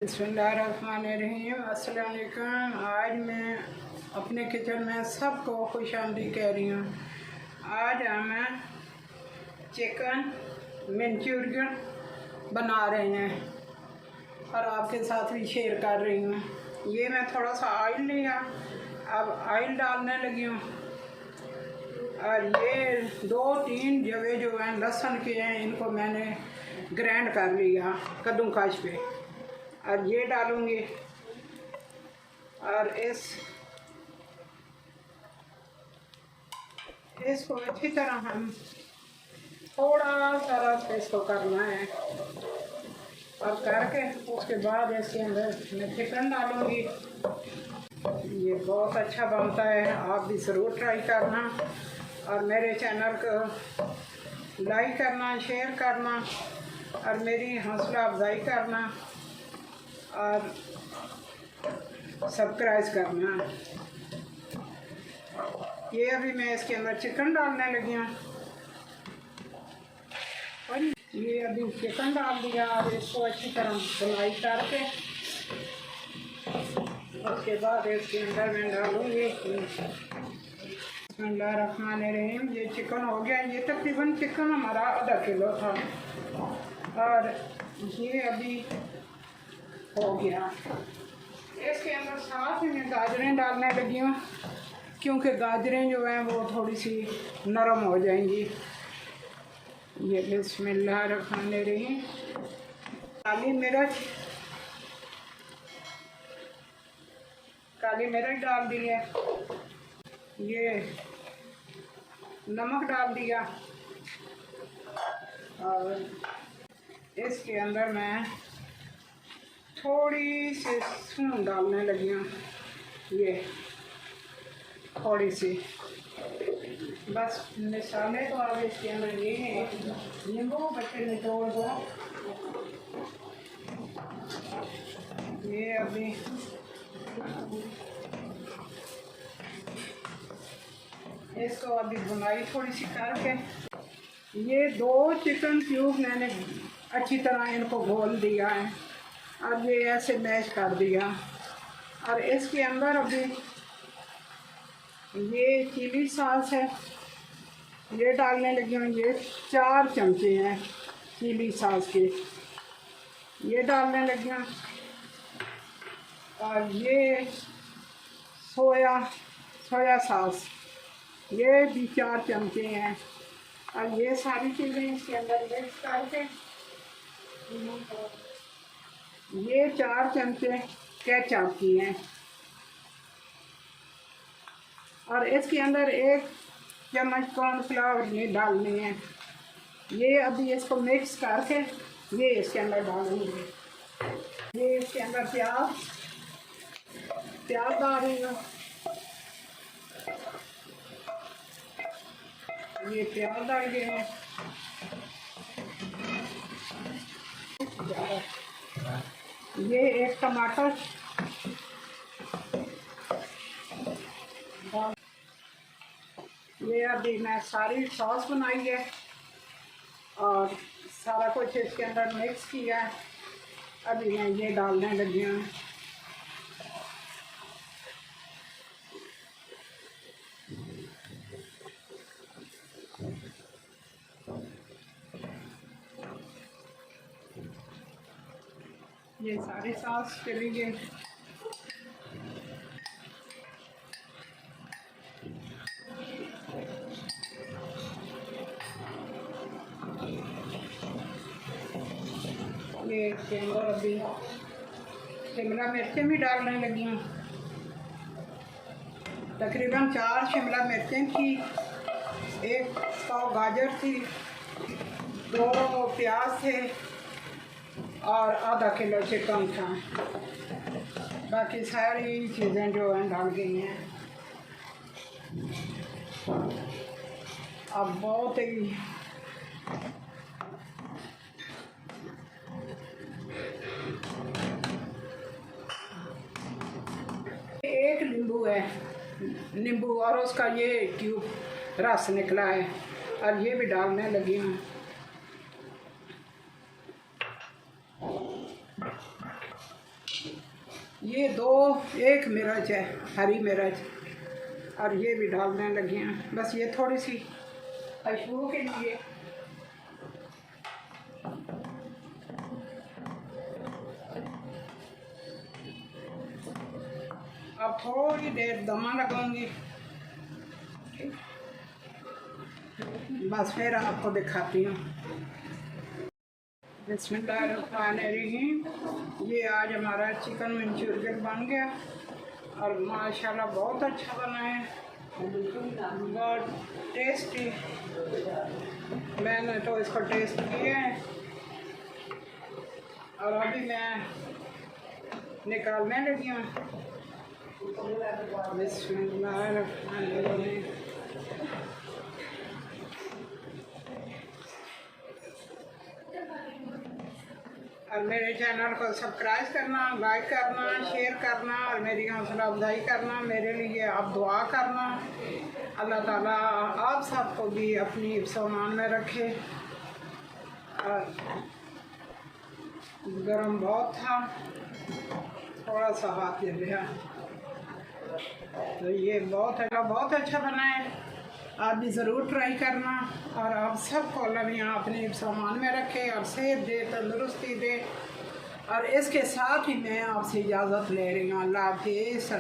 बिस्मिल्लाहिर्रहमानिर्रहीम। अस्सलाम वालेकुम। आज मैं अपने किचन में सबको खुशामदीद कह रही हूँ। आज हम चिकन मंचूरियन बना रहे हैं और आपके साथ भी शेयर कर रही हूँ। ये मैं थोड़ा सा ऑयल लिया, अब ऑयल डालने लगी हूँ और ये 2-3 जगह जो हैं लहसुन के हैं, इनको मैंने ग्राइंड कर लिया कद्दूकस पे, और ये डालूंगी और इसको अच्छी तरह हम थोड़ा सा इसको करना है और करके उसके बाद इसके अंदर मैं चिकन डालूंगी। ये बहुत अच्छा बनता है, आप भी ज़रूर ट्राई करना और मेरे चैनल को लाइक करना, शेयर करना और मेरी हौसला अफजाई करना और सब्सक्राइब करना। ये अभी मैं इसके अंदर चिकन डालने लगी हूँ और ये अभी चिकन डाल दिया और इसको अच्छी तरह बुनाई करके उसके बाद इसके अंदर मैं डालूँगी। बिस्मिल्लाहिर्रहमानिर्रहीम। ये चिकन हो गया, ये तकरीबन चिकन हमारा आधा किलो था और ये अभी हो गया। इसके अंदर साथ ही मैं गाजरें डालने लगी हूँ क्योंकि गाजरें जो हैं वो थोड़ी सी नरम हो जाएंगी। ये बिस्मिल्लाहिर्रहमानिर्रहीम। काली मिर्च डाल दी है, ये नमक डाल दिया और इसके अंदर मैं थोड़ी सी सून डालने लगी हूँ, ये थोड़ी सी बस। मसाले तो अब इसके अंदर ये है, नींबू बच्चे निचोड़ दो। ये अभी इसको अभी बुनाई थोड़ी सी करके ये 2 चिकन क्यूब मैंने अच्छी तरह इनको घोल दिया है और ये ऐसे मैश कर दिया और इसके अंदर अभी ये चिली सॉस है, ये डालने लगी हूँ। ये 4 चमचे हैं चिली सॉस के, ये डालने लगी हूँ और ये सोया सॉस, ये भी 4 चमचे हैं और ये सारी चीज़ें इसके अंदर मिक्स करके ये 4 चमचे केचप की हैं और इसके अंदर 1 चम्मच कॉर्नफ्लावर ये डालनी है। ये अभी इसको मिक्स करके ये इसके अंदर डालूंगी। ये इसके अंदर प्याज डाल रही हूँ, ये प्याज डाल दिए हैं, ये 1 टमाटर, ये अभी मैं सारी सॉस बनाई है और सारा कुछ इसके अंदर मिक्स किया है। अभी मैं ये डालने लगी हूँ। ये सारी सॉस चली गई। ये इसके अंदर अभी शिमला मिर्चें भी डालने लगी हूँ। तकरीबन 4 शिमला मिर्चें थी, 1 पाव गाजर थी, 2 प्याज थे और आधा किलो चिकन था। बाकी सारी चीज़ें जो हैं डाल गई हैं। अब बहुत ही एक नींबू और उसका ये क्यूब रस निकला है और ये भी डालने लगी हूँ। ये दो, एक मिर्च है हरी मिर्च, और ये भी डालने लगे हैं, बस ये थोड़ी सी खुशबू के लिए। अब थोड़ी देर दमा लगाऊंगी, बस फिर आपको दिखाती हूँ। बिस्मिल्लाहिर्रहमानिर्रहीम। ये आज हमारा चिकन मंचूरियन बन गया और माशाल्लाह बहुत अच्छा बना है, बहुत टेस्टी। मैंने तो इसको टेस्ट किया है और अभी मैं निकालने लगी हूँ। बिस्मिल्लाहिर्रहमानिर्रहीम। और मेरे चैनल को सब्सक्राइब करना, लाइक करना, शेयर करना और मेरी हौसला अफजाई करना। मेरे लिए आप दुआ करना। अल्लाह ताला आप सबको भी अपनी हिफ्ज़-ओ-अमान में रखे। और गरम बहुत था, थोड़ा सा हाथ जल गया, तो ये बहुत अच्छा बना है। आप भी ज़रूर ट्राई करना और आप सबको अल्लाह मियां अपने हिफ्ज़-ओ-अमान में रखे और सेहत दे, तंदुरुस्ती दे। और इसके साथ ही मैं आपसे इजाज़त ले रही हूँ। अल्लाह हाफ़िज़।